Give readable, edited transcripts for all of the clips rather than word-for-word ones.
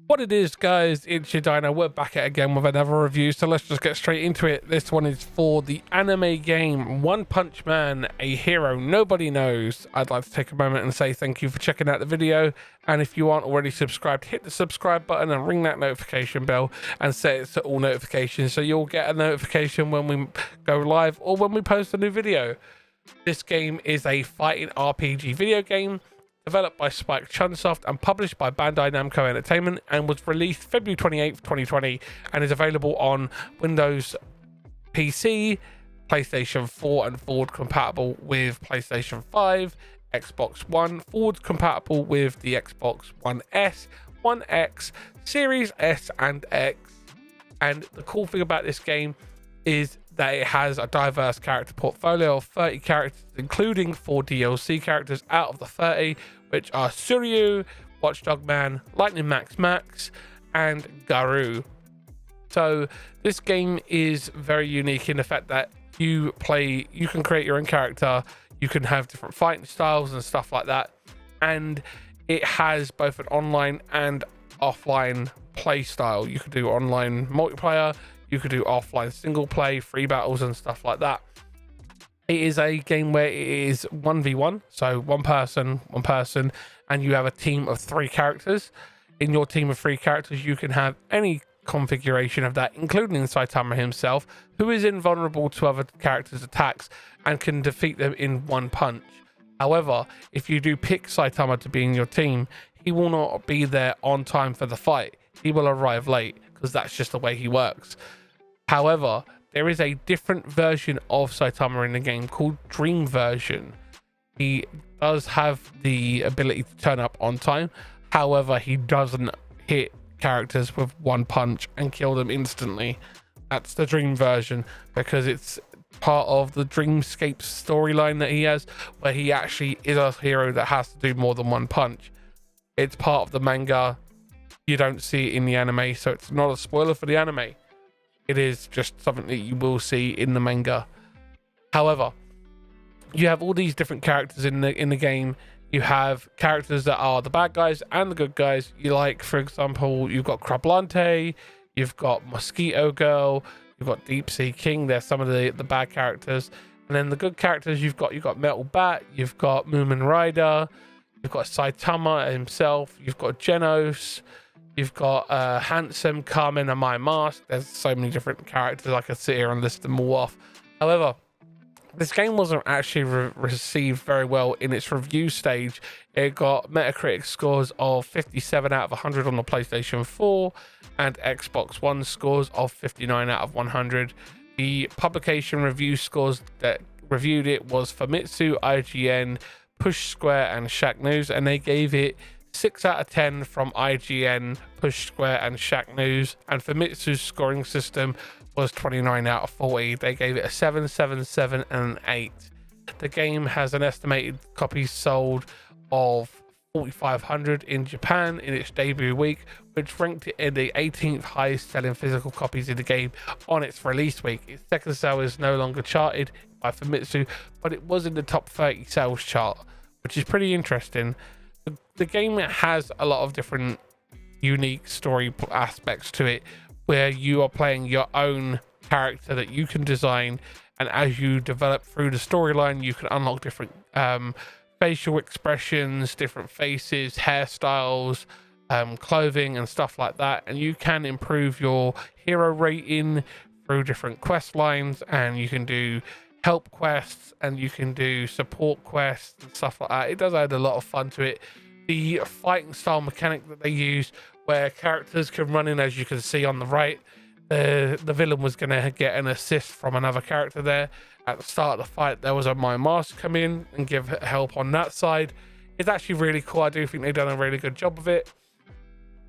What it is, guys, it's your Dino. We're back at it again with another review, so let's just get straight into it. This one is for the anime game One Punch Man, a hero nobody knows. I'd like to take a moment and say thank you for checking out the video, and if you aren't already subscribed, hit the subscribe button and ring that notification bell and set it to all notifications so you'll get a notification when we go live or when we post a new video. This game is a fighting RPG video game developed by Spike Chunsoft and published by Bandai Namco Entertainment, and was released February 28th, 2020, and is available on Windows PC, PlayStation 4 and forward compatible with PlayStation 5, Xbox One, forward compatible with the Xbox One S, One X, Series S and X. And the cool thing about this game is that it has a diverse character portfolio of 30 characters, including 4 DLC characters out of the 30, which are Suryu, Watchdog Man, Lightning Max, and Garou. So this game is very unique in the fact that you can create your own character, you can have different fighting styles and stuff like that, and it has both an online and offline play style. You could do online multiplayer, you could do offline single play, free battles and stuff like that. It is a game where it is 1v1, so one person, and you have a team of 3 characters. In your team of 3 characters, you can have any configuration of that, including Saitama himself, who is invulnerable to other characters' attacks and can defeat them in one punch. However, if you do pick Saitama to be in your team, he will not be there on time for the fight. He will arrive late, because that's just the way he works. However, there is a different version of Saitama in the game called Dream Version. He does have the ability to turn up on time. However, he doesn't hit characters with one punch and kill them instantly. That's the Dream Version, because it's part of the Dreamscape storyline that he has, where he actually is a hero that has to do more than one punch. It's part of the manga. You don't see it in the anime, so it's not a spoiler for the anime. It is just something that you will see in the manga. However, you have all these different characters in the game. You have characters that are the bad guys and the good guys. You like, for example, you've got Crablante, you've got Mosquito Girl, you've got Deep Sea King. They're some of the bad characters. And then the good characters, you've got Metal Bat, you've got Moomin Rider, you've got Saitama himself, you've got Genos, you've got Handsome, Carmen, and My Mask. There's so many different characters. I could sit here and list them all off. However, this game wasn't actually received very well in its review stage. It got Metacritic scores of 57 out of 100 on the PlayStation 4 and Xbox One scores of 59 out of 100. The publication review scores that reviewed it was Famitsu, IGN, Push Square, and Shack News, and they gave it 6 out of 10 from IGN, Push Square, and Shack News. And Famitsu's scoring system was 29 out of 40. They gave it a 7, 7, 7, and an 8. The game has an estimated copies sold of 4,500 in Japan in its debut week, which ranked it in the 18th highest selling physical copies of the game on its release week. Its second sale is no longer charted by Famitsu, but it was in the top 30 sales chart, which is pretty interesting. The game has a lot of different unique story aspects to it, where you are playing your own character that you can design, and as you develop through the storyline, you can unlock different facial expressions, different faces, hairstyles, clothing, and stuff like that. And you can improve your hero rating through different quest lines, and you can do help quests and you can do support quests and stuff like that. It does add a lot of fun to it. The fighting style mechanic that they use, where characters can run in, as you can see on the right, the villain was going to get an assist from another character there. At the start of the fight, there was a My Mask come in and give help on that side. It's actually really cool. I do think they've done a really good job of it.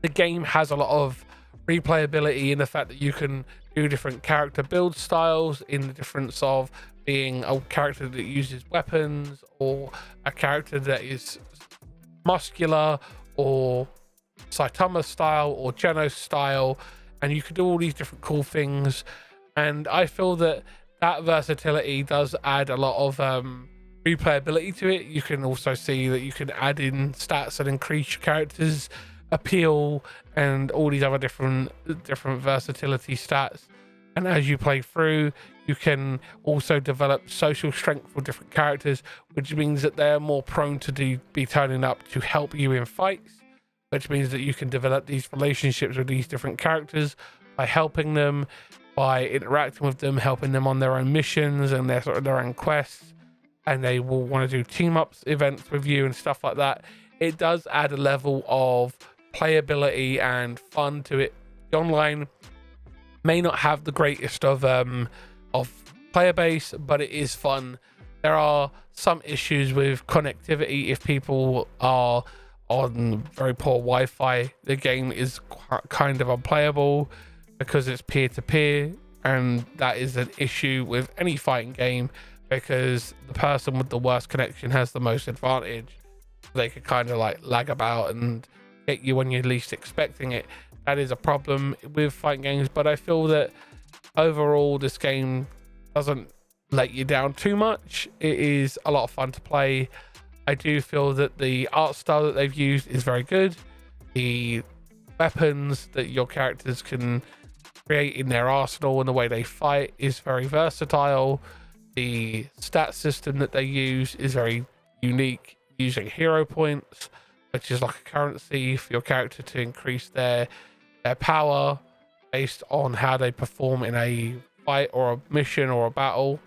The game has a lot of replayability in the fact that you can do different character build styles, in the difference of being a character that uses weapons, or a character that is muscular, or Saitama style, or Genos style, and you can do all these different cool things. And I feel that versatility does add a lot of replayability to it. You can also see that you can add in stats and increase your characters appeal and all these other different versatility stats. And as you play through, you can also develop social strength for different characters, which means that they're more prone to be turning up to help you in fights, which means that you can develop these relationships with these different characters by helping them, by interacting with them, helping them on their own missions and their own quests, and they will want to do team-ups events with you and stuff like that. It does add a level of playability and fun to it. The online may not have the greatest of player base, but it is fun. There are some issues with connectivity. If people are on very poor Wi-Fi, the game is kind of unplayable because it's peer-to-peer, and that is an issue with any fighting game, because the person with the worst connection has the most advantage. They could kind of like lag about and get you when you're least expecting it. That is a problem with fighting games, but I feel that overall this game doesn't let you down too much. It is a lot of fun to play. I do feel that the art style that they've used is very good. The weapons that your characters can create in their arsenal and the way they fight is very versatile. The stat system that they use is very unique, using hero points, which is like a currency for your character to increase their power based on how they perform in a fight or a mission or a battle.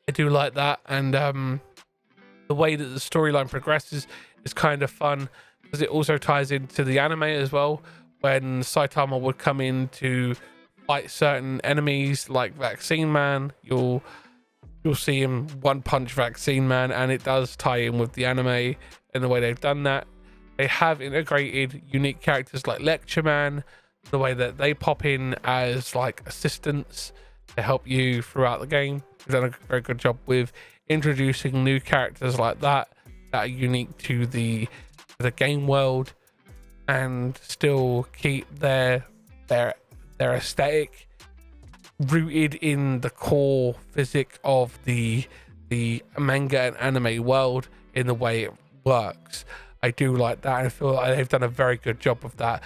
I do like that, and the way that the storyline progresses is kind of fun, because it also ties into the anime as well. When Saitama would come in to fight certain enemies like Vaccine Man, you'll see him one punch Vaccine Man, and it does tie in with the anime and the way they've done that. They have integrated unique characters like Lecture Man, the way that they pop in as like assistants to help you throughout the game. They've done a very good job with introducing new characters like that are unique to the game world, and still keep their aesthetic rooted in the core physics of the manga and anime world in the way it works. I do like that, and I feel like they've done a very good job of that.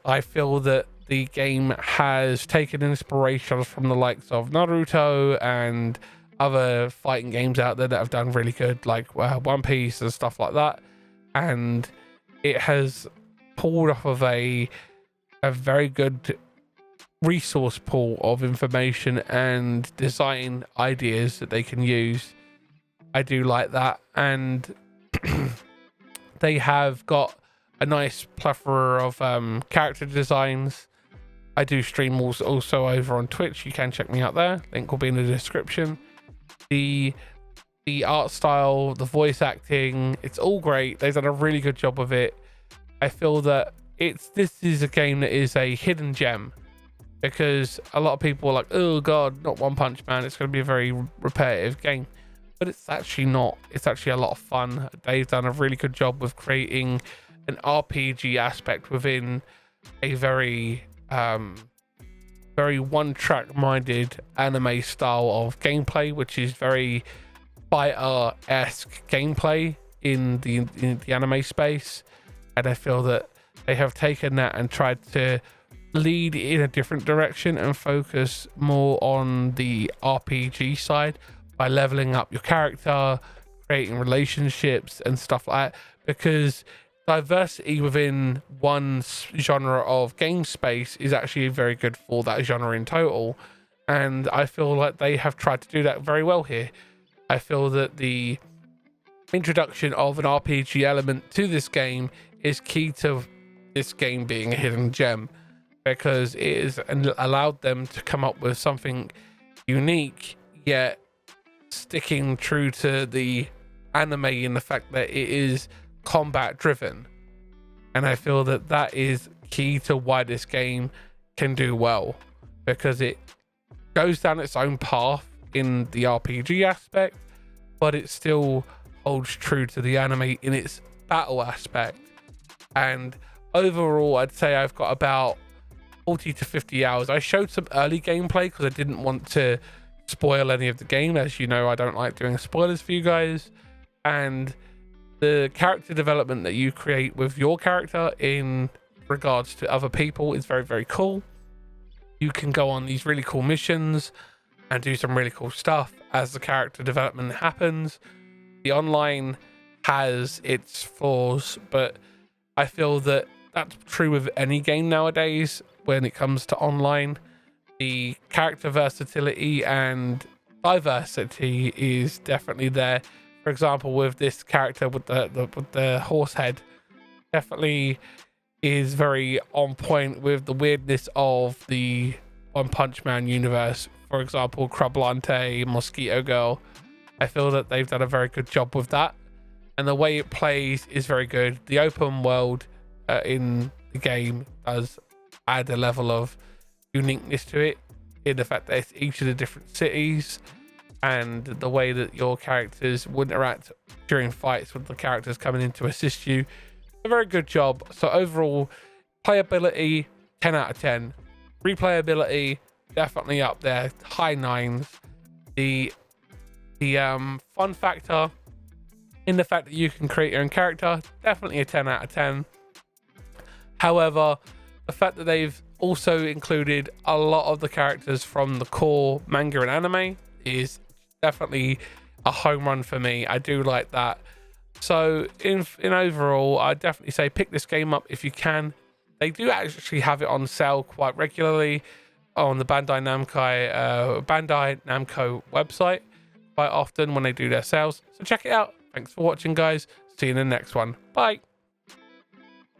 I feel that the game has taken inspirations from the likes of Naruto and other fighting games out there that have done really good, like One Piece and stuff like that, and it has pulled off of a very good resource pool of information and design ideas that they can use. I do like that, and they have got a nice plethora of character designs. I do stream also over on Twitch. You can check me out there. Link will be in the description. The art style, the voice acting, it's all great. They've done a really good job of it. I feel that this is a game that is a hidden gem, because a lot of people are like, oh god, not One Punch Man, it's going to be a very repetitive game. But it's actually not. It's actually a lot of fun. They've done a really good job with creating an RPG aspect within a very one-track minded anime style of gameplay, which is very fighter-esque gameplay in the anime space. And I feel that they have taken that and tried to lead in a different direction and focus more on the RPG side by leveling up your character, creating relationships and stuff like that, because diversity within one genre of game space is actually very good for that genre in total. And I feel like they have tried to do that very well here. I feel that the introduction of an RPG element to this game is key to this game being a hidden gem, because it has allowed them to come up with something unique, yet sticking true to the anime in the fact that it is combat driven. And I feel that that is key to why this game can do well, because it goes down its own path in the RPG aspect, but it still holds true to the anime in its battle aspect. And overall, I'd say I've got about 40 to 50 hours. I showed some early gameplay because I didn't want to spoil any of the game. As you know, I don't like doing spoilers for you guys. And The character development that you create with your character in regards to other people is very, very cool. You can go on these really cool missions and do some really cool stuff as the character development happens. The online has its flaws, but I feel that that's true with any game nowadays when it comes to online. The character versatility and diversity is definitely there. For example, with this character with the horse head, definitely is very on point with the weirdness of the One Punch Man universe. For example, Crublante, Mosquito Girl. I feel that they've done a very good job with that, and the way it plays is very good. The open world in the game does add a level of uniqueness to it, in the fact that it's each of the different cities, and the way that your characters would interact during fights with the characters coming in to assist you. A very good job. So overall, playability 10 out of 10. Replayability definitely up there, high 9s. The fun factor in the fact that you can create your own character, definitely a 10 out of 10. However, the fact that they've also included a lot of the characters from the core manga and anime is definitely a home run for me. I do like that. So in overall, I definitely say pick this game up if you can. They do actually have it on sale quite regularly on the Bandai Namco website quite often when they do their sales. So check it out. Thanks for watching, guys. See you in the next one. Bye.